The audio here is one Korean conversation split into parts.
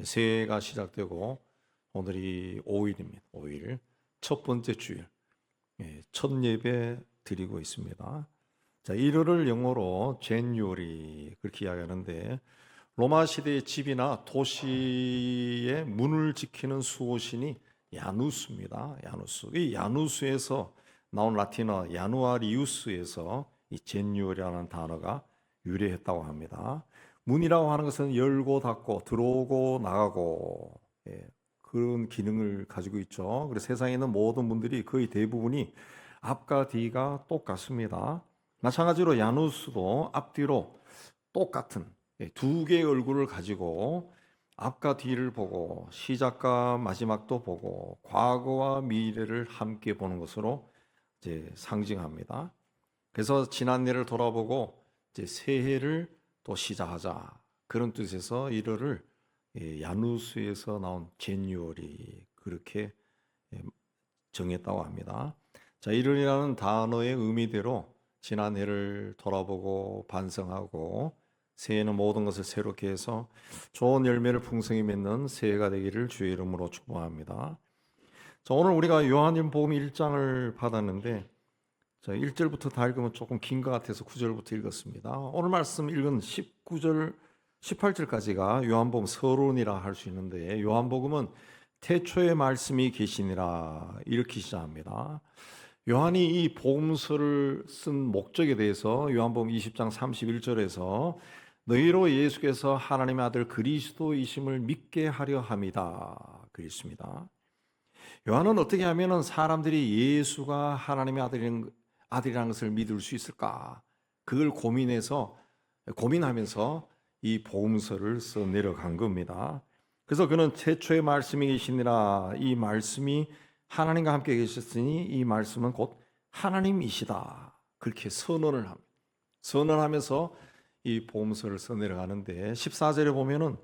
새해가 시작되고 오늘이 5일입니다. 5일 첫 번째 주일, 첫 예배 드리고 있습니다. 자, 1월을 영어로 제뉴어리 그렇게 이야기하는데, 로마 시대의 집이나 도시의 문을 지키는 수호신이 야누스입니다. 야누스. 이 야누스에서 나온 라틴어 야누아리우스에서 이 제뉴어리라는 단어가 유래했다고 합니다. 문이라고 하는 것은 열고 닫고 들어오고 나가고, 그런 기능을 가지고 있죠. 그래서 세상에 있는 모든 문들이 거의 대부분이 앞과 뒤가 똑같습니다. 마찬가지로 야누스도 앞뒤로 똑같은 두 개의 얼굴을 가지고 앞과 뒤를 보고 시작과 마지막도 보고 과거와 미래를 함께 보는 것으로 이제 상징합니다. 그래서 지난 해를 돌아보고 이제 새해를 또 시작하자, 그런 뜻에서 1월을 야누스에서 나온 제뉴어리 그렇게 정했다고 합니다. 자, 1월이라는 단어의 의미대로 지난 해를 돌아보고 반성하고 새해는 모든 것을 새롭게 해서 좋은 열매를 풍성히 맺는 새해가 되기를 주의 이름으로 축복합니다. 자, 오늘 우리가 요한복음 1장을 받았는데, 자, 1절부터 다 읽으면 조금 긴 것 같아서 9절부터 읽었습니다. 오늘 말씀 읽은 19절, 18절까지가 요한복음 서론이라 할 수 있는데, 요한복음은 태초에 말씀이 계시니라 이렇게 시작합니다. 요한이 이 복음서를 쓴 목적에 대해서 요한복음 20장 31절에서 너희로 예수께서 하나님의 아들 그리스도이심을 믿게 하려 함이다 그랬습니다. 요한은 어떻게 하면 사람들이 예수가 하나님의 아들이라는 것을 믿을 수 있을까? 그걸 고민하면서 이 복음서를 써 내려간 겁니다. 그래서 그는 태초에 말씀이 계시니라, 이 말씀이 하나님과 함께 계셨으니 이 말씀은 곧 하나님이시다, 그렇게 선언하면서 이 복음서를 써 내려가는데, 14절에 보면은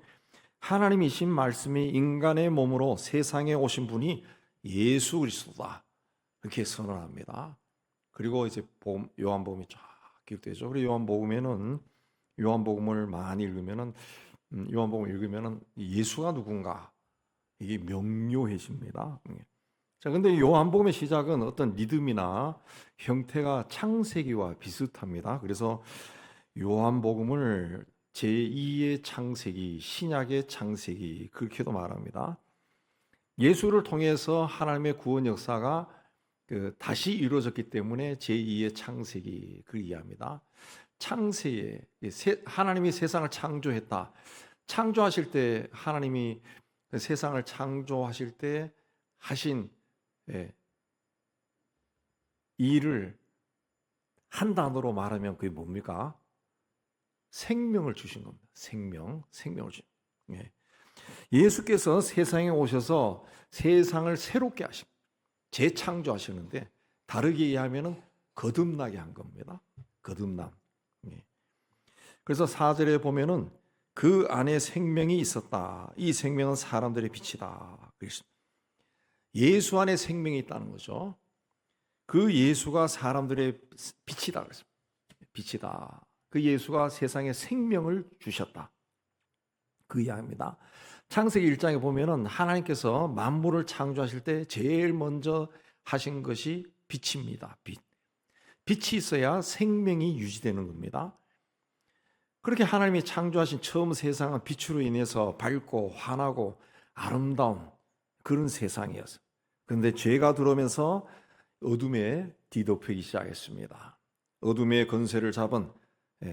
하나님이신 말씀이 인간의 몸으로 세상에 오신 분이 예수 그리스도다 이렇게 선언합니다. 그리고 이제 요한복음이 쫙 기록되죠. 그리고 요한복음을 많이 읽으면은 예수가 누군가 이게 명료해집니다. 자, 근데 요한복음의 시작은 어떤 리듬이나 형태가 창세기와 비슷합니다. 그래서 요한복음을 제2의 창세기, 신약의 창세기 그렇게도 말합니다. 예수를 통해서 하나님의 구원 역사가 다시 이루어졌기 때문에 제2의 창세기 그 이해합니다. 창세에 하나님이 세상을 창조했다. 창조하실 때 하나님이 세상을 창조하실 때 하신 일을 한 단어로 말하면 그게 뭡니까? 생명을 주신 겁니다. 생명을 주신. 예수께서 세상에 오셔서 세상을 새롭게 재창조하시는데, 다르게 이해하면 거듭나게 한 겁니다. 거듭남. 그래서 4절에 보면은 그 안에 생명이 있었다. 이 생명은 사람들의 빛이다. 예수 안에 생명이 있다는 거죠. 그 예수가 사람들의 빛이다. 빛이다. 그 예수가 세상에 생명을 주셨다. 그 이야기입니다. 창세기 1장에 보면은 하나님께서 만물을 창조하실 때 제일 먼저 하신 것이 빛입니다. 빛이 있어야 생명이 유지되는 겁니다. 그렇게 하나님이 창조하신 처음 세상은 빛으로 인해서 밝고 환하고 아름다운 그런 세상이었어요. 그런데 죄가 들어오면서 어둠에 뒤덮이기 시작했습니다. 어둠의 권세를 잡은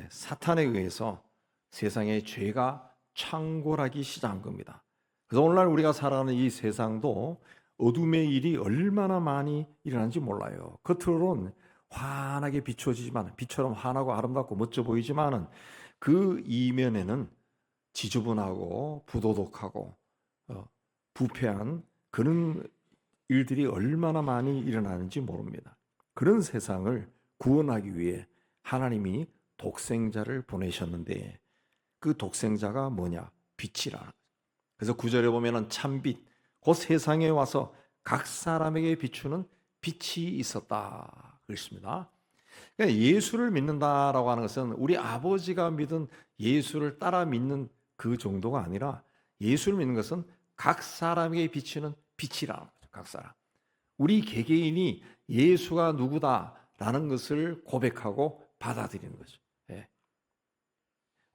사탄에 의해서 세상에 죄가 창궐하기 시작한 겁니다. 그래서 오늘날 우리가 살아가는 이 세상도 어둠의 일이 얼마나 많이 일어나는지 몰라요. 겉으로는 환하게 비춰지지만, 빛처럼 환하고 아름답고 멋져 보이지만은 그 이면에는 지저분하고 부도덕하고 부패한 그런 일들이 얼마나 많이 일어나는지 모릅니다. 그런 세상을 구원하기 위해 하나님이 독생자를 보내셨는데, 그 독생자가 뭐냐? 빛이라. 그래서 9절에 보면은 참빛, 그 세상에 와서 각 사람에게 비추는 빛이 있었다 그랬습니다. 그러니까 예수를 믿는다라고 하는 것은 우리 아버지가 믿은 예수를 따라 믿는 그 정도가 아니라 예수를 믿는 것은 각 사람에게 비치는 빛이라는 거죠. 각 사람. 우리 개개인이 예수가 누구다라는 것을 고백하고 받아들이는 거죠. 예.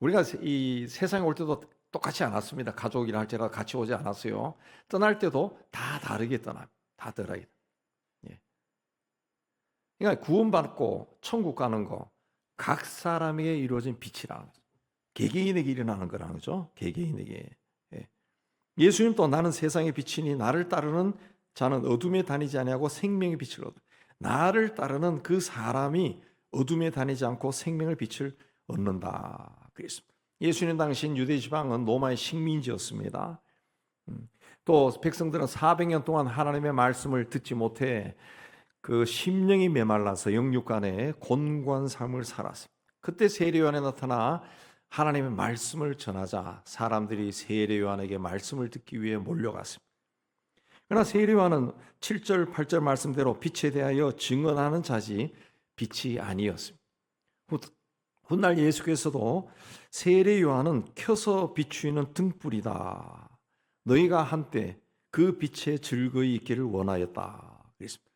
우리가 이 세상에 올 때도 똑같이 않았습니다. 가족이라 할지라도 같이 오지 않았어요. 떠날 때도 다 다르게 떠납니다. 다 다르게. 예. 그러니까 구원받고 천국 가는 거 각 사람에게 이루어진 빛이라는 거죠. 개개인에게 일어나는 거라는 거죠. 개개인에게. 예. 예수님 또 나는 세상의 빛이니 나를 따르는 자는 어둠에 다니지 아니하고 생명의 빛을 얻어. 나를 따르는 그 사람이 어둠에 다니지 않고 생명의 빛을 얻는다. 그랬습니다. 예수님 당시인 유대 지방은 로마의 식민지였습니다. 또 백성들은 400년 동안 하나님의 말씀을 듣지 못해 그 심령이 메말라서 영육간에 곤고한 삶을 살았습니다. 그때 세례 요한에 나타나 하나님의 말씀을 전하자 사람들이 세례 요한에게 말씀을 듣기 위해 몰려갔습니다. 그러나 세례 요한은 7절 8절 말씀대로 빛에 대하여 증언하는 자지 빛이 아니었습니다. 훗날 예수께서도 세례 요한은 켜서 비추이는 등불이다. 너희가 한때 그 빛에 즐거이 있기를 원하였다. 그랬습니다.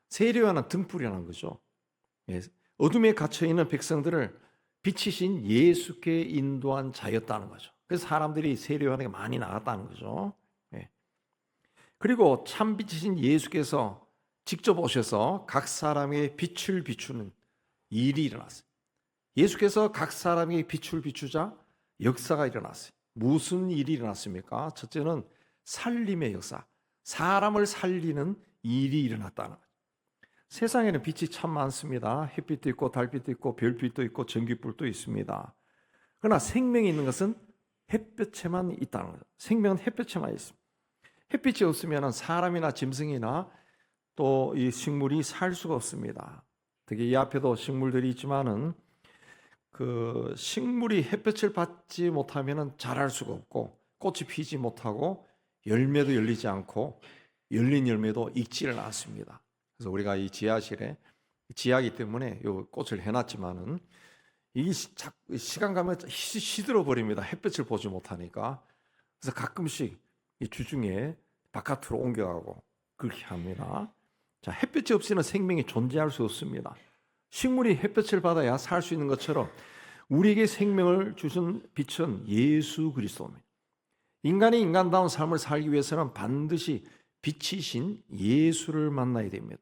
세례 요한은 등불이라는 거죠. 어둠에 갇혀 있는 백성들을 빛이신 예수께 인도한 자였다는 거죠. 그래서 사람들이 세례 요한에게 많이 나갔다는 거죠. 그리고 참 빛이신 예수께서 직접 오셔서 각 사람에게 빛을 비추는 일이 일어났어요. 예수께서 각 사람에게 빛을 비추자 역사가 일어났어요. 무슨 일이 일어났습니까? 첫째는 살림의 역사, 사람을 살리는 일이 일어났다는 거예요. 세상에는 빛이 참 많습니다. 햇빛도 있고 달빛도 있고 별빛도 있고 전기불도 있습니다. 그러나 생명이 있는 것은 햇볕에만 있다는 거죠. 생명은 햇볕에만 있습니다. 햇빛이 없으면 사람이나 짐승이나 또 이 식물이 살 수가 없습니다. 특히 이 앞에도 식물들이 있지만은 그 식물이 햇볕을 받지 못하면 자랄 수가 없고 꽃이 피지 못하고 열매도 열리지 않고 열린 열매도 익지를 않습니다. 그래서 우리가 이 지하실에 지하기 때문에 요 꽃을 해놨지만은 이 시간 가면 시들어 버립니다. 햇볕을 보지 못하니까. 그래서 가끔씩 이 주중에 바깥으로 옮겨가고 그렇게 합니다. 자, 햇빛이 없이는 생명이 존재할 수 없습니다. 식물이 햇볕을 받아야 살 수 있는 것처럼 우리에게 생명을 주신 빛은 예수 그리스도입니다. 인간이 인간다운 삶을 살기 위해서는 반드시 빛이신 예수를 만나야 됩니다.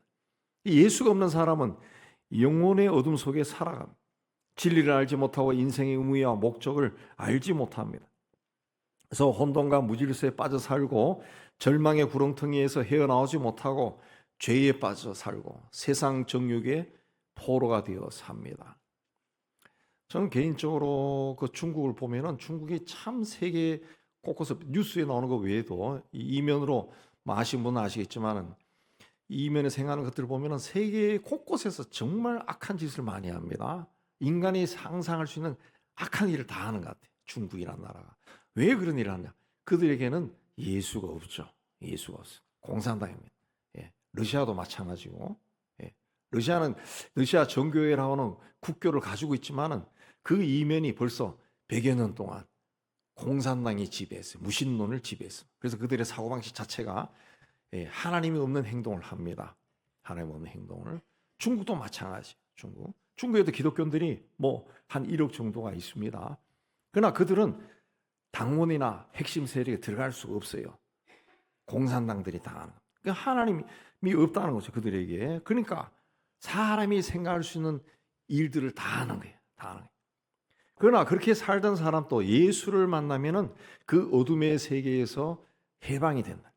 예수가 없는 사람은 영혼의 어둠 속에 살아갑니다. 진리를 알지 못하고 인생의 의미와 목적을 알지 못합니다. 그래서 혼돈과 무질서에 빠져 살고 절망의 구렁텅이에서 헤어나오지 못하고 죄에 빠져 살고 세상 정욕의 포로가 되어 삽니다. 저는 개인적으로 그 중국을 보면은 중국이 참 세계 곳곳에 뉴스에 나오는 것 외에도 이면으로 아시는 분은 아시겠지만은 이면에 생각하는 것들을 보면은 세계 곳곳에서 정말 악한 짓을 많이 합니다. 인간이 상상할 수 있는 악한 일을 다 하는 것 같아요. 중국이라는 나라가. 왜 그런 일을 하냐? 그들에게는 예수가 없죠. 예수가 없어요. 공산당입니다. 러시아도 마찬가지고. 러시아는 러시아 정교회라고는 국교를 가지고 있지만은 그 이면이 벌써 100여 년 동안 공산당이 지배했어요. 무신론을 지배했어요. 그래서 그들의 사고방식 자체가 하나님이 없는 행동을 합니다. 하나님 없는 행동을. 중국도 마찬가지. 중국에도 기독교인들이 뭐 한 1억 정도가 있습니다. 그러나 그들은 당원이나 핵심 세력에 들어갈 수가 없어요. 공산당들이 다 하는. 그러니까 하나님이 없다는 거죠. 그들에게. 그러니까 사람이 생각할 수 있는 일들을 다 하는 거예요. 다 하는 거예요. 그러나 그렇게 살던 사람도 예수를 만나면은 그 어둠의 세계에서 해방이 된다.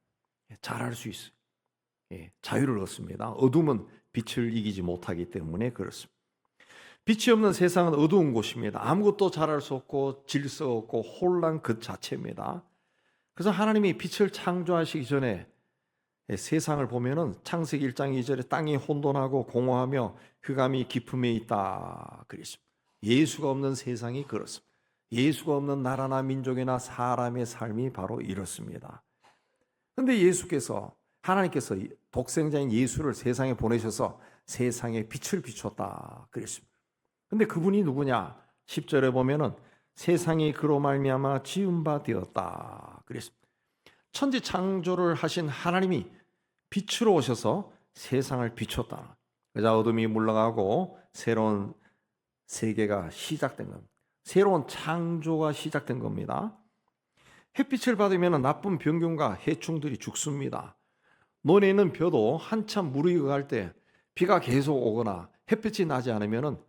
잘할 수 있어요. 자유를 얻습니다. 어둠은 빛을 이기지 못하기 때문에 그렇습니다. 빛이 없는 세상은 어두운 곳입니다. 아무것도 잘할 수 없고 질서 없고 혼란 그 자체입니다. 그래서 하나님이 빛을 창조하시기 전에 세상을 보면은 창세기 1장 2절에 땅이 혼돈하고 공허하며 흑암이 깊음에 있다 그랬습니다. 예수가 없는 세상이 그렇습니다. 예수가 없는 나라나 민족이나 사람의 삶이 바로 이렇습니다. 그런데 하나님께서 독생자인 예수를 세상에 보내셔서 세상에 빛을 비췄다 그랬습니다. 근데 그분이 누구냐? 10절에 보면은 세상이 그로 말미암아 지은 바 되었다. 그랬습니다. 천지 창조를 하신 하나님이 빛으로 오셔서 세상을 비췄다. 그러자 어둠이 물러가고 새로운 세계가 시작된 겁니다. 새로운 창조가 시작된 겁니다. 햇빛을 받으면 나쁜 병균과 해충들이 죽습니다. 논에 있는 벼도 한참 무르익어갈 때 비가 계속 오거나 햇빛이 나지 않으면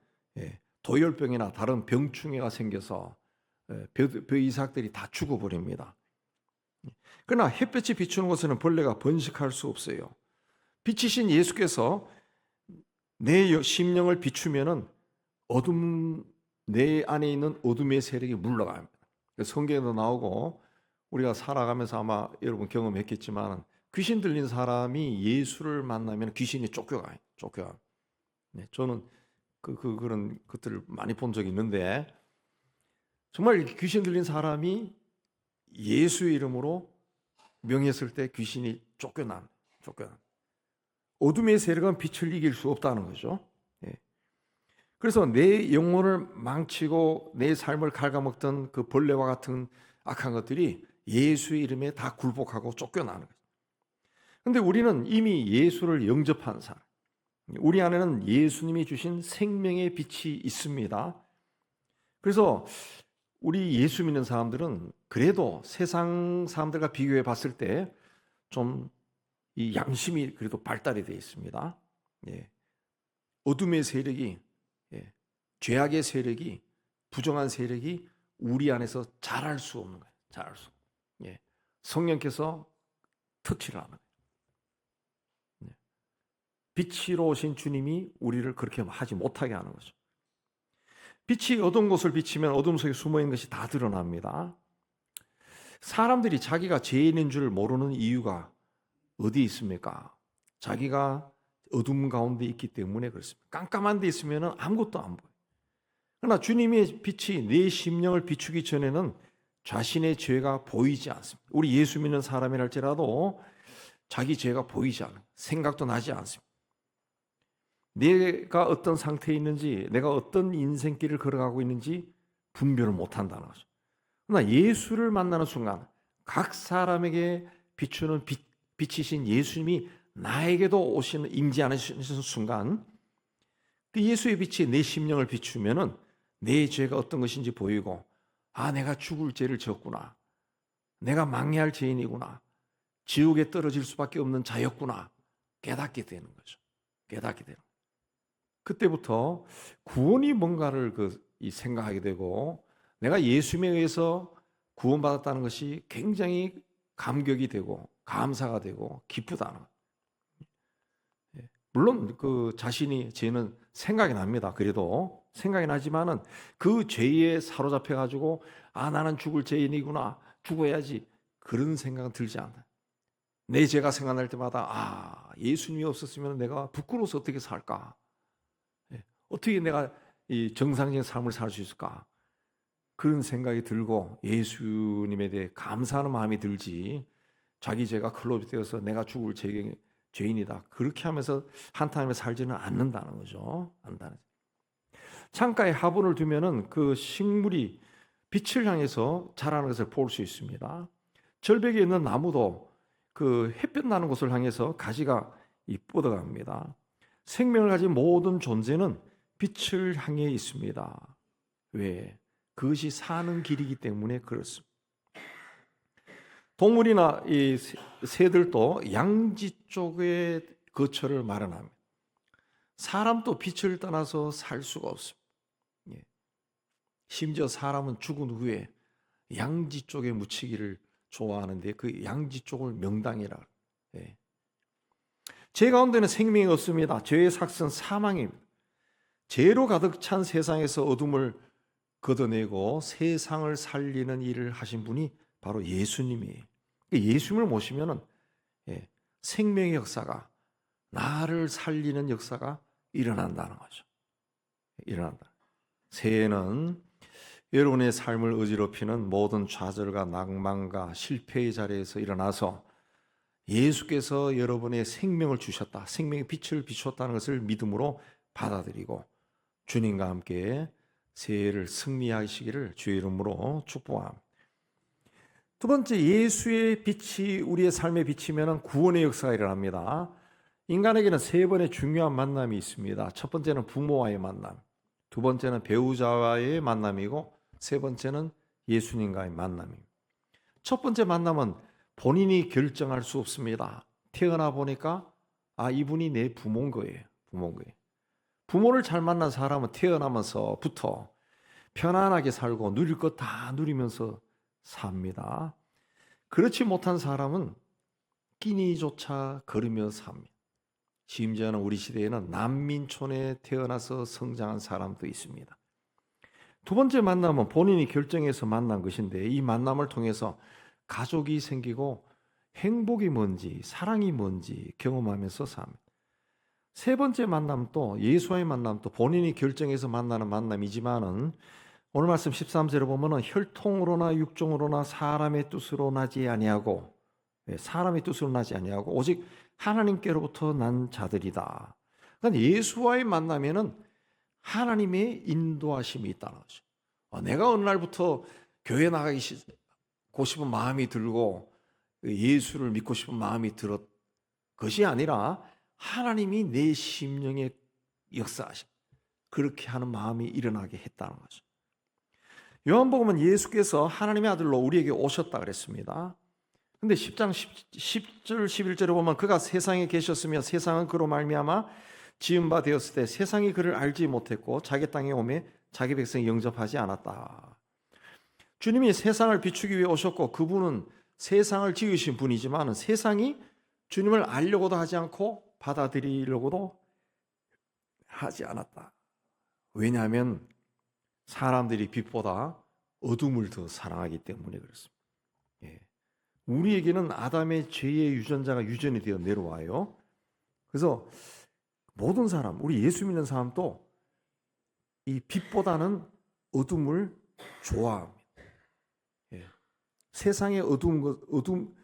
도열병이나 다른 병충해가 생겨서 벼 이삭들이 다 죽어버립니다. 그러나 햇빛이 비추는 곳에는 벌레가 번식할 수 없어요. 빛이신 예수께서 내 심령을 비추면은 내 안에 있는 어둠의 세력이 물러갑니다. 성경에도 나오고 우리가 살아가면서 아마 여러분 경험했겠지만 귀신 들린 사람이 예수를 만나면 귀신이 쫓겨가요. 저는 그런 것들을 많이 본 적이 있는데 정말 귀신 들린 사람이 예수의 이름으로 명했을 때 귀신이 쫓겨난. 어둠의 세력은 빛을 이길 수 없다는 거죠. 그래서 내 영혼을 망치고 내 삶을 갉아먹던 그 벌레와 같은 악한 것들이 예수의 이름에 다 굴복하고 쫓겨나는 거죠. 그런데 우리는 이미 예수를 영접한 사람, 우리 안에는 예수님이 주신 생명의 빛이 있습니다. 그래서 우리 예수 믿는 사람들은 그래도 세상 사람들과 비교해 봤을 때 좀 이 양심이 그래도 발달이 되어 있습니다. 어둠의 세력이, 죄악의 세력이, 부정한 세력이 우리 안에서 자랄 수 없는 거예요. 자랄 수. 성령께서 터치를 하는 거예요. 빛으로 오신 주님이 우리를 그렇게 하지 못하게 하는 거죠. 빛이 어두운 곳을 비치면 어둠 속에 숨어있는 것이 다 드러납니다. 사람들이 자기가 죄인인 줄 모르는 이유가 어디 있습니까? 자기가 어둠 가운데 있기 때문에 그렇습니다. 깜깜한 데 있으면 아무것도 안 보여요. 그러나 주님의 빛이 내 심령을 비추기 전에는 자신의 죄가 보이지 않습니다. 우리 예수 믿는 사람이랄지라도 자기 죄가 보이지 않아요. 생각도 나지 않습니다. 내가 어떤 상태에 있는지, 내가 어떤 인생길을 걸어가고 있는지 분별을 못한다는 거죠. 그러나 예수를 만나는 순간 각 사람에게 비추는 빛이신 예수님이 나에게도 오시는 임재하시는 순간 그 예수의 빛이 내 심령을 비추면은 내 죄가 어떤 것인지 보이고, 아, 내가 죽을 죄를 지었구나, 내가 망해할 죄인이구나, 지옥에 떨어질 수밖에 없는 자였구나 깨닫게 되는 거죠. 깨닫게 되는. 그때부터 구원이 뭔가를 생각하게 되고, 내가 예수님에 의해서 구원받았다는 것이 굉장히 감격이 되고 감사가 되고 기쁘다는 거예요. 물론 그 자신이 죄는 생각이 납니다. 그래도 생각이 나지만은 그 죄에 사로잡혀 가지고 나는 죽을 죄인이구나, 죽어야지, 그런 생각은 들지 않아요. 내 죄가 생각날 때마다 예수님이 없었으면 내가 부끄러워서 어떻게 살까? 어떻게 내가 이 정상적인 삶을 살 수 있을까? 그런 생각이 들고 예수님에 대해 감사하는 마음이 들지, 자기 죄가 클로즈 되어서 내가 죽을 죄인이다 그렇게 하면서 한탄하며 살지는 않는다는 거죠. 창가에 화분을 두면은 그 식물이 빛을 향해서 자라는 것을 볼 수 있습니다. 절벽에 있는 나무도 그 햇볕 나는 곳을 향해서 가지가 뻗어갑니다. 생명을 가진 모든 존재는 빛을 향해 있습니다. 왜? 그것이 사는 길이기 때문에 그렇습니다. 동물이나 이 새들도 양지 쪽에 거처를 마련합니다. 사람도 빛을 떠나서 살 수가 없습니다. 심지어 사람은 죽은 후에 양지 쪽에 묻히기를 좋아하는데 그 양지 쪽을 명당이라. 죄 가운데는 생명이 없습니다. 죄의 삭은 사망입니다. 죄로 가득 찬 세상에서 어둠을 걷어내고 세상을 살리는 일을 하신 분이 바로 예수님이에요. 예수님을 모시면은 생명의 역사가, 나를 살리는 역사가 일어난다는 거죠. 일어난다. 새해는 여러분의 삶을 어지럽히는 모든 좌절과 낭만과 실패의 자리에서 일어나서 예수께서 여러분의 생명을 주셨다, 생명의 빛을 비추었다는 것을 믿음으로 받아들이고 주님과 함께 새해를 승리하시기를 주의 이름으로 축복합니다. 두 번째, 예수의 빛이 우리의 삶에 비치면 구원의 역사가 일어납니다. 인간에게는 세 번의 중요한 만남이 있습니다. 첫 번째는 부모와의 만남, 두 번째는 배우자와의 만남이고, 세 번째는 예수님과의 만남입니다. 첫 번째 만남은 본인이 결정할 수 없습니다. 태어나 보니까 이분이 내 부모인 거예요. 부모를 잘 만난 사람은 태어나면서부터 편안하게 살고 누릴 것 다 누리면서 삽니다. 그렇지 못한 사람은 끼니조차 걸으며 삽니다. 심지어는 우리 시대에는 난민촌에 태어나서 성장한 사람도 있습니다. 두 번째 만남은 본인이 결정해서 만난 것인데, 이 만남을 통해서 가족이 생기고 행복이 뭔지, 사랑이 뭔지 경험하면서 삽니다. 세 번째 만남도, 예수와의 만남도 본인이 결정해서 만나는 만남이지만은, 오늘 말씀 13절에 보면은 혈통으로나 육종으로나 사람의 뜻으로 나지 아니하고, 오직 하나님께로부터 난 자들이다. 그러니까 예수와의 만남에는 하나님의 인도하심이 있다는 거죠. 내가 어느 날부터 교회 나가고 싶은 마음이 들고 예수를 믿고 싶은 마음이 들었 것이 아니라, 하나님이 내 심령에 역사하심, 그렇게 하는 마음이 일어나게 했다는 거죠. 요한복음은 예수께서 하나님의 아들로 우리에게 오셨다 그랬습니다. 근데 10장 10절 11절에 보면 그가 세상에 계셨으며 세상은 그로 말미암아 지은 바 되었을 때 세상이 그를 알지 못했고 자기 땅에 오매 자기 백성이 영접하지 않았다. 주님이 세상을 비추기 위해 오셨고, 그분은 세상을 지으신 분이지만 세상이 주님을 알려고도 하지 않고 받아들이려고도 하지 않았다. 왜냐하면 사람들이 빛보다 어둠을 더 사랑하기 때문에 그렇습니다. 우리에게는 아담의 죄의 유전자가 유전이 되어 내려와요. 그래서 모든 사람, 우리 예수 믿는 사람도 이 빛보다는 어둠을 좋아합니다. 세상의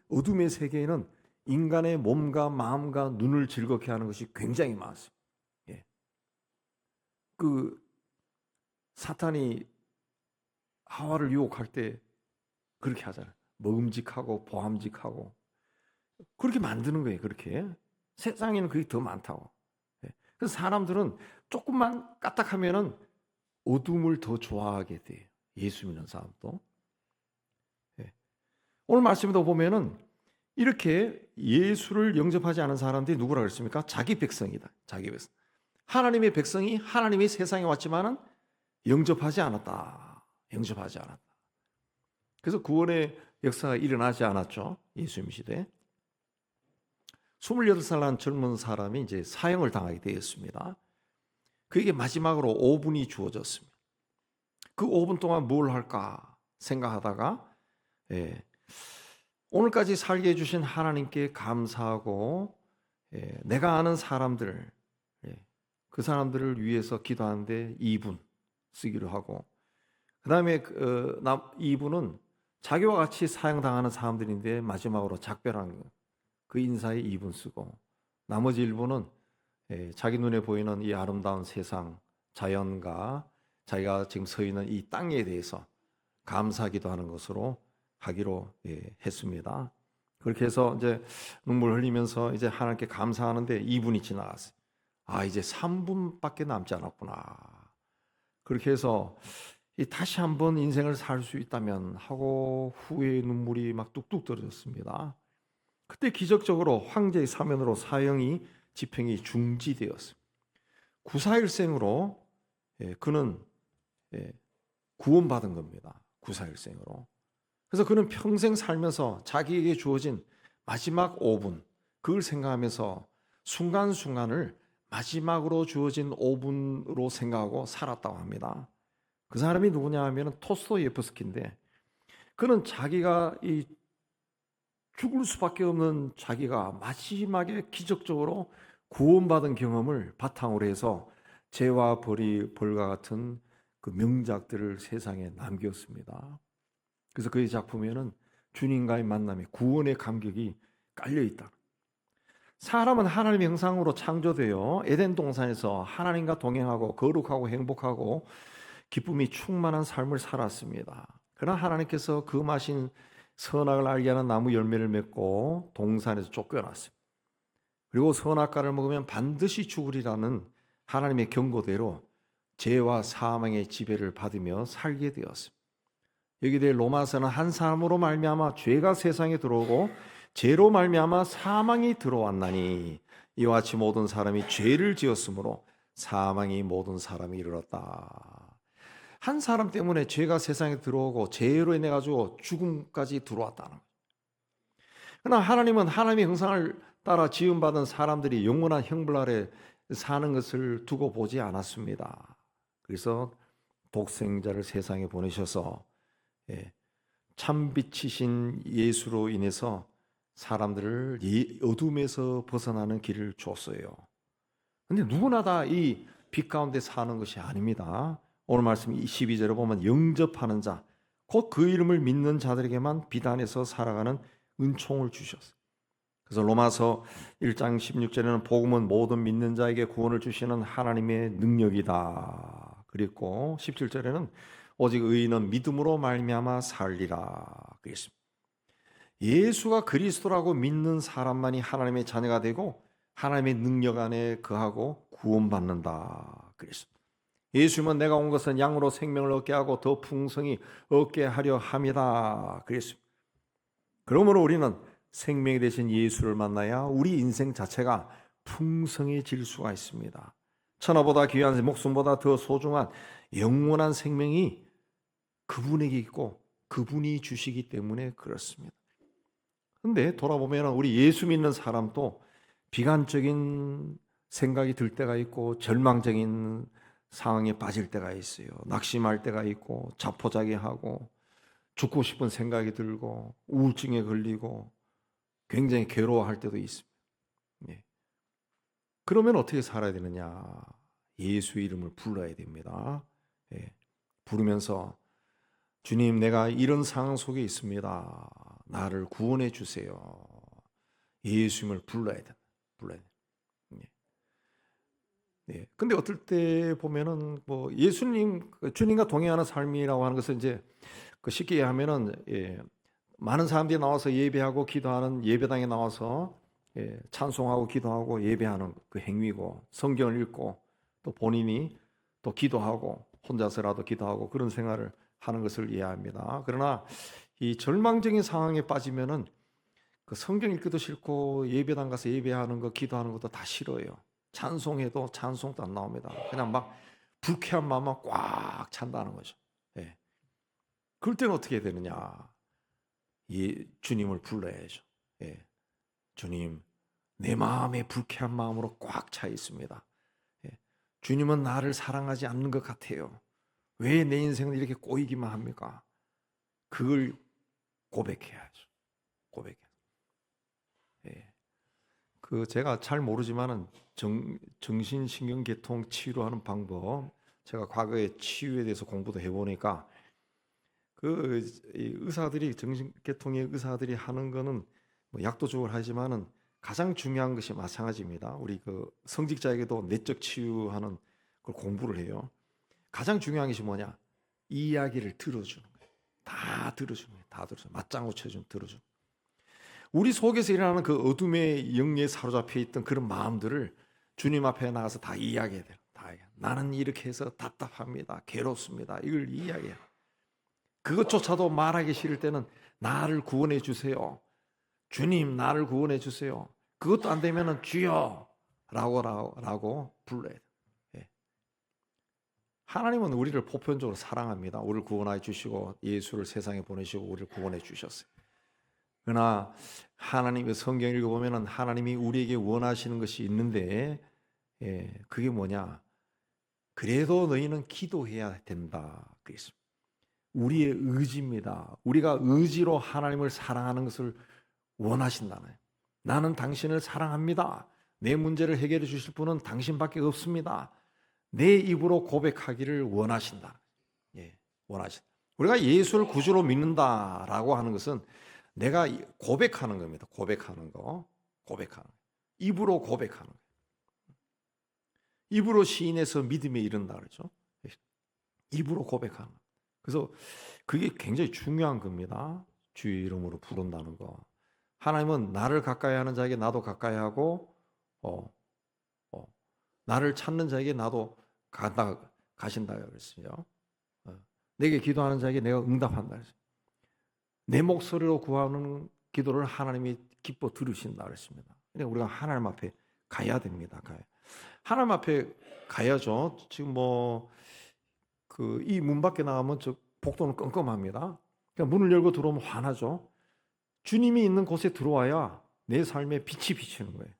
어둠의 세계에는 인간의 몸과 마음과 눈을 즐겁게 하는 것이 굉장히 많습니다. 사탄이 하와를 유혹할 때 그렇게 하잖아요. 먹음직하고 보암직하고 그렇게 만드는 거예요. 그렇게 세상에는 그게 더 많다고. 그래서 사람들은 조금만 까딱하면은 어둠을 더 좋아하게 돼요. 예수 믿는 사람도. 오늘 말씀에도 보면은 이렇게 예수를 영접하지 않은 사람들이 누구라 그랬습니까? 자기 백성이다. 자기 백성. 하나님의 백성이 하나님의 세상에 왔지만은 영접하지 않았다. 그래서 구원의 역사가 일어나지 않았죠. 예수님 시대에. 28살 난 젊은 사람이 이제 사형을 당하게 되었습니다. 그에게 마지막으로 5분이 주어졌습니다. 그 5분 동안 뭘 할까 생각하다가 오늘까지 살게 해주신 하나님께 감사하고 내가 아는 사람들, 그 사람들을 위해서 기도하는데 2분 쓰기로 하고, 그 다음에 2분은 자기와 같이 사형당하는 사람들인데 마지막으로 작별하는 그 인사에 2분 쓰고, 나머지 1분은 자기 눈에 보이는 이 아름다운 세상, 자연과 자기가 지금 서 있는 이 땅에 대해서 감사하기도 하는 것으로 하기로 했습니다. 그렇게 해서 이제 눈물 흘리면서 이제 하나님께 감사하는데 2분이 지나갔어요. 이제 3분밖에 남지 않았구나. 그렇게 해서 다시 한번 인생을 살 수 있다면 하고 후회의 눈물이 막 뚝뚝 떨어졌습니다. 그때 기적적으로 황제의 사면으로 사형이 집행이 중지되었습니다. 구사일생으로 그는 구원받은 겁니다. 구사일생으로. 그래서 그는 평생 살면서 자기에게 주어진 마지막 5분, 그걸 생각하면서 순간순간을 마지막으로 주어진 5분으로 생각하고 살았다고 합니다. 그 사람이 누구냐 하면 토스토예프스키인데, 그는 자기가 이 죽을 수밖에 없는 자기가 마지막에 기적적으로 구원받은 경험을 바탕으로 해서 죄와 벌과 같은 그 명작들을 세상에 남겼습니다. 그래서 그의 작품에는 주님과의 만남에 구원의 감격이 깔려 있다. 사람은 하나님의 형상으로 창조되어 에덴 동산에서 하나님과 동행하고 거룩하고 행복하고 기쁨이 충만한 삶을 살았습니다. 그러나 하나님께서 그 마신 선악을 알게 하는 나무 열매를 맺고 동산에서 쫓겨났어요. 그리고 선악과를 먹으면 반드시 죽으리라는 하나님의 경고대로 죄와 사망의 지배를 받으며 살게 되었습니다. 여기에 대해 로마서는 한 사람으로 말미암아 죄가 세상에 들어오고 죄로 말미암아 사망이 들어왔나니 이와 같이 모든 사람이 죄를 지었으므로 사망이 모든 사람이 이르렀다. 한 사람 때문에 죄가 세상에 들어오고 죄로 인해 가지고 죽음까지 들어왔다는 거예요. 그러나 하나님은 하나님의 형상을 따라 지음받은 사람들이 영원한 형벌 아래 사는 것을 두고 보지 않았습니다. 그래서 독생자를 세상에 보내셔서 참빛이신 예수로 인해서 사람들을 어둠에서 벗어나는 길을 줬어요. 근데 누구나 다 이 빛 가운데 사는 것이 아닙니다. 오늘 말씀 12절에 보면 영접하는 자, 곧 그 이름을 믿는 자들에게만 빛 안에서 살아가는 은총을 주셨어요. 그래서 로마서 1장 16절에는 복음은 모든 믿는 자에게 구원을 주시는 하나님의 능력이다. 그리고 17절에는 오직 의인은 믿음으로 말미암아 살리라 그랬습니다. 예수가 그리스도라고 믿는 사람만이 하나님의 자녀가 되고 하나님의 능력 안에 거하고 구원받는다 그랬습니다. 예수님은 내가 온 것은 양으로 생명을 얻게 하고 더 풍성히 얻게 하려 함이다 그랬습니다. 그러므로 우리는 생명이 되신 예수를 만나야 우리 인생 자체가 풍성해질 수가 있습니다. 천하보다 귀한 목숨보다 더 소중한 영원한 생명이 그분에게 있고 그분이 주시기 때문에 그렇습니다. 그런데 돌아보면 우리 예수 믿는 사람도 비관적인 생각이 들 때가 있고 절망적인 상황에 빠질 때가 있어요. 낙심할 때가 있고 자포자기하고 죽고 싶은 생각이 들고 우울증에 걸리고 굉장히 괴로워할 때도 있습니다. 그러면 어떻게 살아야 되느냐? 예수 이름을 불러야 됩니다. 부르면서 주님, 내가 이런 상황 속에 있습니다. 나를 구원해 주세요. 예수님을 불러야 돼. 불러야 돼. 근데 어떨 때 보면은 뭐 예수님, 주님과 동행하는 삶이라고 하는 것은 이제 쉽게 하면은 많은 사람들이 나와서 예배하고 기도하는 예배당에 나와서 찬송하고 기도하고 예배하는 그 행위고 성경을 읽고 또 본인이 또 기도하고 혼자서라도 기도하고 그런 생활을 하는 것을 이해합니다. 그러나 이 절망적인 상황에 빠지면은 그 성경 읽기도 싫고 예배당 가서 예배하는 거 기도하는 것도 다 싫어요. 찬송해도 찬송도 안 나옵니다. 그냥 막 불쾌한 마음만 꽉 찬다는 거죠. 그럴 때는 어떻게 해야 되느냐? 주님을 불러야죠. 주님, 내 마음에 불쾌한 마음으로 꽉 차 있습니다. 주님은 나를 사랑하지 않는 것 같아요. 왜 내 인생은 이렇게 꼬이기만 합니까? 그걸 고백해야죠. 고백해. 그 제가 잘 모르지만은 정신신경계통 치료하는 방법, 제가 과거에 치유에 대해서 공부도 해보니까 그 의사들이 정신계통의 의사들이 하는 거는 뭐 약도 주고 하지만은 가장 중요한 것이 마찬가지입니다. 우리 그 성직자에게도 내적 치유하는 걸 공부를 해요. 가장 중요한 것이 뭐냐? 이야기를 들어주는 거예요. 다 들어주는 거예요. 다 들어주는 거예요. 맞장구 쳐주면 들어주는 거예요. 우리 속에서 일어나는 그 어둠의 영에 사로잡혀 있던 그런 마음들을 주님 앞에 나가서 다 이야기해야 돼요. 다 이야기. 나는 이렇게 해서 답답합니다. 괴롭습니다. 이걸 이야기해요. 그것조차도 말하기 싫을 때는 나를 구원해 주세요. 주님, 나를 구원해 주세요. 그것도 안 되면은 주여 라고 불러야 돼요. 하나님은 우리를 보편적으로 사랑합니다. 우리를 구원해 주시고 예수를 세상에 보내시고 우리를 구원해 주셨어요. 그러나 하나님의 성경 읽어보면 하나님이 우리에게 원하시는 것이 있는데 그게 뭐냐? 그래도 너희는 기도해야 된다. 그랬습니다. 우리의 의지입니다. 우리가 의지로 하나님을 사랑하는 것을 원하신다는. 나는 당신을 사랑합니다. 내 문제를 해결해 주실 분은 당신밖에 없습니다. 내 입으로 고백하기를 원하신다. 원하신다. 우리가 예수를 구주로 믿는다라고 하는 것은 내가 고백하는 겁니다. 고백하는 거. 입으로 고백하는 거. 입으로 시인해서 믿음에 이른다 그러죠. 입으로 고백하는. 그래서 그게 굉장히 중요한 겁니다. 주의 이름으로 부른다는 거. 하나님은 나를 가까이 하는 자에게 나도 가까이 하고 나를 찾는 자에게 나도 가신다 그랬어요. 내게 기도하는 자에게 내가 응답한다 그랬어요. 내 목소리로 구하는 기도를 하나님이 기뻐 들으신다 그랬습니다. 그러니까 우리가 하나님 앞에 가야 됩니다. 하나님 앞에 가야죠. 지금 이 문 밖에 나가면 저 복도는 껌껌합니다. 그러니까 문을 열고 들어오면 환하죠. 주님이 있는 곳에 들어와야 내 삶에 빛이 비치는 거예요.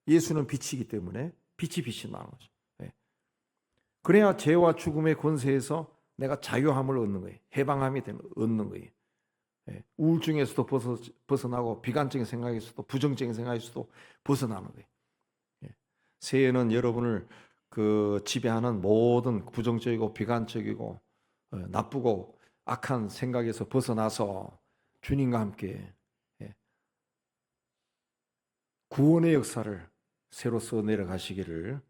예수는 빛이기 때문에 빛이 비친다는 거죠. 그래야 죄와 죽음의 권세에서 내가 자유함을 얻는 거예요. 해방함이 얻는 거예요. 우울증에서도 벗어나고 비관적인 생각에서도 부정적인 생각에서도 벗어나는 거예요. 새해는 여러분을 지배하는 모든 부정적이고 비관적이고 나쁘고 악한 생각에서 벗어나서 주님과 함께 구원의 역사를 새로 써 내려가시기를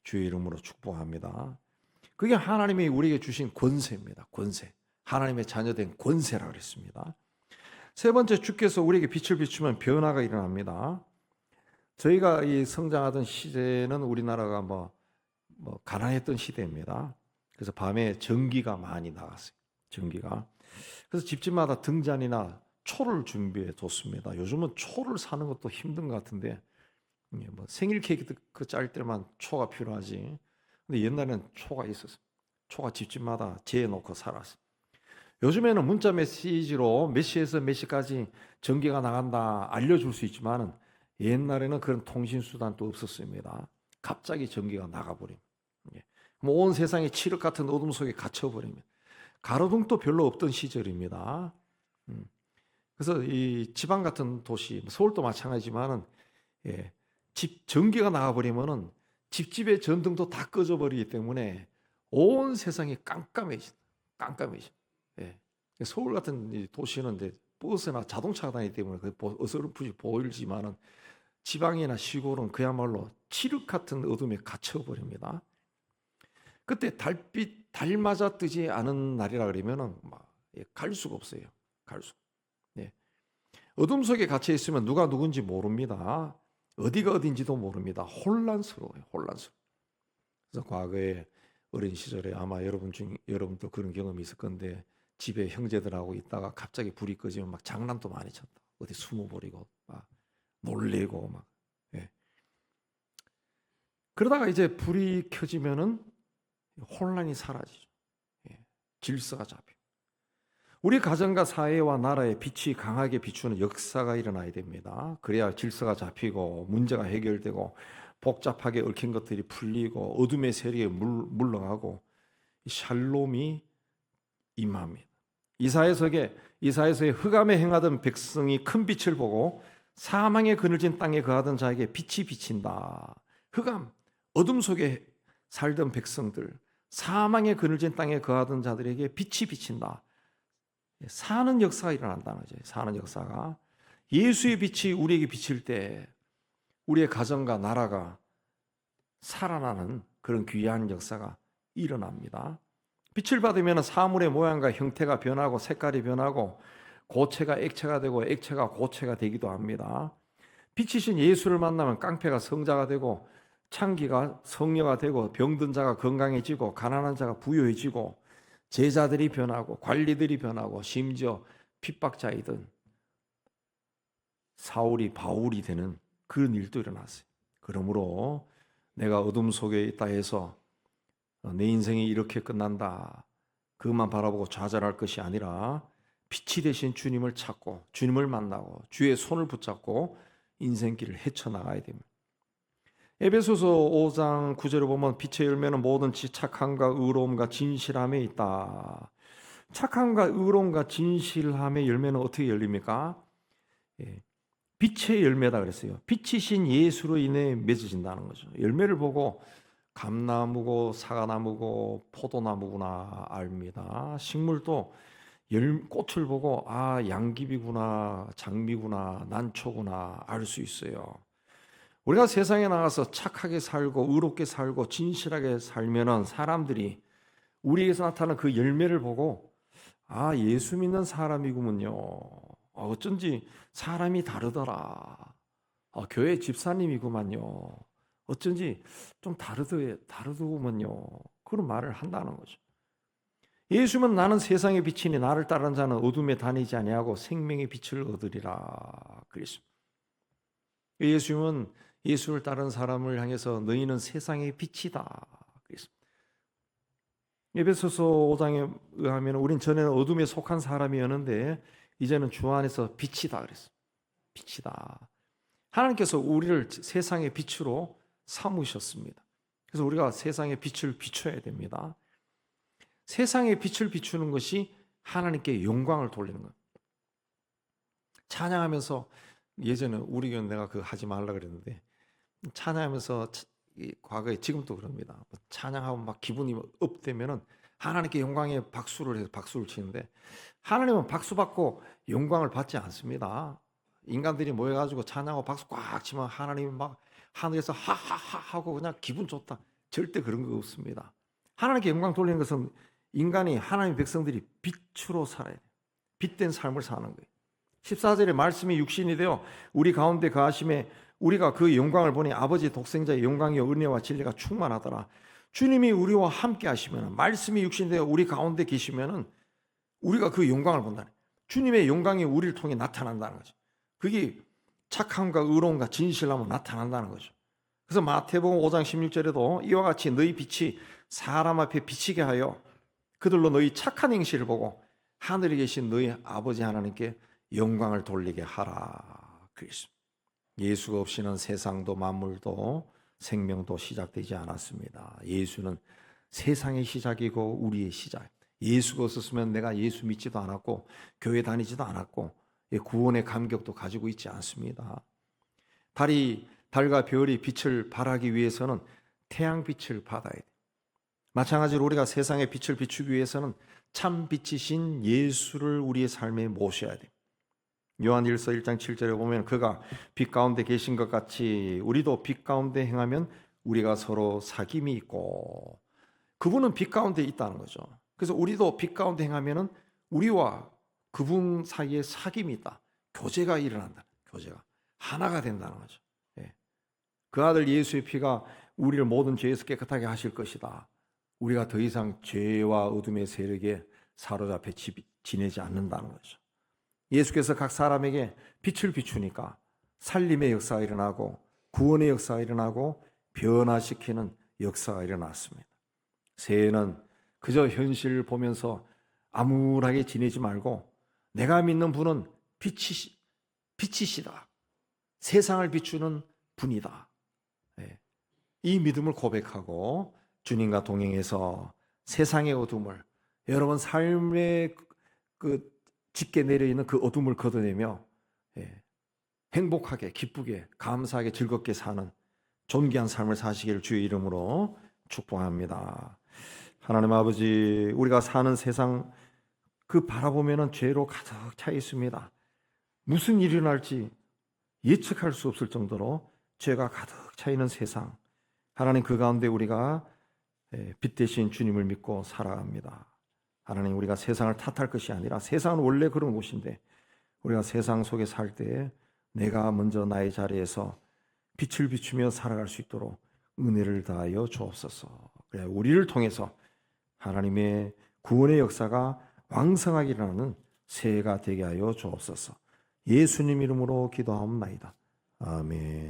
주의 이름으로 축복합니다. 그게 하나님이 우리에게 주신 권세입니다. 권세. 하나님의 자녀된 권세라고 그랬습니다. 세 번째, 주께서 우리에게 빛을 비추면 변화가 일어납니다. 저희가 이 성장하던 시대는 우리나라가 가난했던 시대입니다. 그래서 밤에 전기가 많이 나갔어요. 전기가. 그래서 집집마다 등잔이나 초를 준비해 뒀습니다. 요즘은 초를 사는 것도 힘든 것 같은데 생일 케이크 짤 때만 초가 필요하지. 근데 옛날에는 초가 있었어요. 초가 집집마다 재놓고 살았어요. 요즘에는 문자 메시지로 몇 시에서 몇 시까지 전기가 나간다 알려줄 수 있지만 옛날에는 그런 통신수단도 없었습니다. 갑자기 전기가 나가버립니다. 온 세상이 칠흑 같은 어둠 속에 갇혀버립니다. 가로등도 별로 없던 시절입니다. 그래서 이 지방 같은 도시, 서울도 마찬가지지만은 전기가 나가버리면은 집집의 전등도 다 꺼져버리기 때문에 온 세상이 깜깜해진다. 서울 같은 도시는 이제 버스나 자동차가 다니기 때문에 어설프게 보이지만은 지방이나 시골은 그야말로 칠흑 같은 어둠에 갇혀버립니다. 그때 달 맞아 뜨지 않은 날이라 그러면은 갈 수가 없어요. 갈 수. 어둠 속에 갇혀 있으면 누가 누군지 모릅니다. 어디가 어딘지도 모릅니다. 혼란스러워요. 그래서 과거에 어린 시절에 아마 여러분도 그런 경험이 있을 건데 집에 형제들하고 있다가 갑자기 불이 꺼지면 막 장난도 많이 쳤다. 어디 숨어버리고 막 놀래고 막. 그러다가 이제 불이 켜지면은 혼란이 사라지죠. 질서가 잡혀. 우리 가정과 사회와 나라에 빛이 강하게 비추는 역사가 일어나야 됩니다. 그래야 질서가 잡히고 문제가 해결되고 복잡하게 얽힌 것들이 풀리고 어둠의 세력이 물러가고 샬롬이 임합니다. 이사야서에 흑암에 행하던 백성이 큰 빛을 보고 사망의 그늘진 땅에 거하던 자에게 빛이 비친다. 흑암, 어둠 속에 살던 백성들, 사망의 그늘진 땅에 거하던 자들에게 빛이 비친다. 사는 역사가 일어난다는 거죠. 사는 역사가. 예수의 빛이 우리에게 비칠 때 우리의 가정과 나라가 살아나는 그런 귀한 역사가 일어납니다. 빛을 받으면 사물의 모양과 형태가 변하고 색깔이 변하고 고체가 액체가 되고 액체가 고체가 되기도 합니다. 빛이신 예수를 만나면 깡패가 성자가 되고 창기가 성녀가 되고 병든 자가 건강해지고 가난한 자가 부유해지고 제자들이 변하고 관리들이 변하고 심지어 핍박자이던 사울이 바울이 되는 그런 일도 일어났어요. 그러므로 내가 어둠 속에 있다 해서 내 인생이 이렇게 끝난다 그것만 바라보고 좌절할 것이 아니라 빛이 되신 주님을 찾고 주님을 만나고 주의 손을 붙잡고 인생길을 헤쳐나가야 됩니다. 에베소서 5장 9절을 보면 빛의 열매는 뭐든지 착함과 의로움과 진실함에 있다. 착함과 의로움과 진실함의 열매는 어떻게 열립니까? 빛의 열매다 그랬어요. 빛이신 예수로 인해 맺어진다는 거죠. 열매를 보고 감나무고 사과나무고 포도나무구나 압니다. 식물도 꽃을 보고 양귀비구나 장미구나 난초구나 알 수 있어요. 우리가 세상에 나가서 착하게 살고 의롭게 살고 진실하게 살면은 사람들이 우리에게서 나타나는 그 열매를 보고 아, 예수 믿는 사람이구먼요. 어쩐지 사람이 다르더라. 교회 집사님이구만요. 어쩐지 좀 다르더구먼요. 그런 말을 한다는 거죠. 예수는 나는 세상의 빛이니 나를 따르는 자는 어둠에 다니지 아니하고 생명의 빛을 얻으리라 그랬습니다. 예수는 예수를 따르는 사람을 향해서 너희는 세상의 빛이다 그랬습니다. 에베소서 5장에 의하면 우린 전에는 어둠에 속한 사람이었는데 이제는 주 안에서 빛이다 그랬어요. 빛이다. 하나님께서 우리를 세상의 빛으로 삼으셨습니다. 그래서 우리가 세상의 빛을 비춰야 됩니다. 세상의 빛을 비추는 것이 하나님께 영광을 돌리는 거예요. 찬양하면서 예전에 우리 교회는 내가 그거 하지 말라 그랬는데 찬양하면서 과거에 지금도 그럽니다. 찬양하고 막 기분이 업되면은 하나님께 영광에 박수를 해서 박수를 치는데 하나님은 박수 받고 영광을 받지 않습니다. 인간들이 모여가지고 찬양하고 박수 꽉 치면 하나님은 막 하늘에서 하하하 하고 그냥 기분 좋다. 절대 그런 거 없습니다. 하나님께 영광 돌리는 것은 인간이 하나님의 백성들이 빛으로 살아야 돼요. 빛된 삶을 사는 거예요. 14절에 말씀이 육신이 되어 우리 가운데 거하심에 우리가 그 영광을 보니 아버지 독생자의 영광이 은혜와 진리가 충만하더라. 주님이 우리와 함께 하시면 말씀이 육신이 되어 우리 가운데 계시면 우리가 그 영광을 본다는 거예요. 주님의 영광이 우리를 통해 나타난다는 거죠. 그게 착함과 의로움과 진실함으로 나타난다는 거죠. 그래서 마태복음 5장 16절에도 이와 같이 너희 빛이 사람 앞에 비치게 하여 그들로 너희 착한 행실을 보고 하늘에 계신 너희 아버지 하나님께 영광을 돌리게 하라 그랬습니다. 예수가 없이는 세상도 만물도 생명도 시작되지 않았습니다. 예수는 세상의 시작이고 우리의 시작. 예수가 없었으면 내가 예수 믿지도 않았고 교회 다니지도 않았고 구원의 감격도 가지고 있지 않습니다. 달과 별이 빛을 발하기 위해서는 태양빛을 받아야 돼요. 마찬가지로 우리가 세상의 빛을 비추기 위해서는 참 빛이신 예수를 우리의 삶에 모셔야 돼요. 요한일서 1장 7절에 보면 그가 빛 가운데 계신 것 같이 우리도 빛 가운데 행하면 우리가 서로 사귐이 있고 그분은 빛 가운데 있다는 거죠. 그래서 우리도 빛 가운데 행하면 우리와 그분 사이에 사귐이 있다. 교제가 일어난다. 교제가 하나가 된다는 거죠. 그 아들 예수의 피가 우리를 모든 죄에서 깨끗하게 하실 것이다. 우리가 더 이상 죄와 어둠의 세력에 사로잡혀 지내지 않는다는 거죠. 예수께서 각 사람에게 빛을 비추니까 살림의 역사가 일어나고 구원의 역사가 일어나고 변화시키는 역사가 일어났습니다. 새해는 그저 현실을 보면서 암울하게 지내지 말고 내가 믿는 분은 빛이시다. 세상을 비추는 분이다. 이 믿음을 고백하고 주님과 동행해서 세상의 어둠을 여러분 삶의 짙게 내려있는 그 어둠을 걷어내며 행복하게 기쁘게 감사하게 즐겁게 사는 존귀한 삶을 사시기를 주의 이름으로 축복합니다. 하나님 아버지, 우리가 사는 세상 그 바라보면은 죄로 가득 차 있습니다. 무슨 일이 일어날지 예측할 수 없을 정도로 죄가 가득 차 있는 세상, 하나님 그 가운데 우리가 빛 대신 주님을 믿고 살아갑니다. 하나님, 우리가 세상을 탓할 것이 아니라 세상은 원래 그런 곳인데 우리가 세상 속에 살 때에 내가 먼저 나의 자리에서 빛을 비추며 살아갈 수 있도록 은혜를 다하여 주옵소서. 그래, 우리를 통해서 하나님의 구원의 역사가 왕성하게 일어나는 새해가 되게 하여 주옵소서. 예수님 이름으로 기도하옵나이다. 아멘.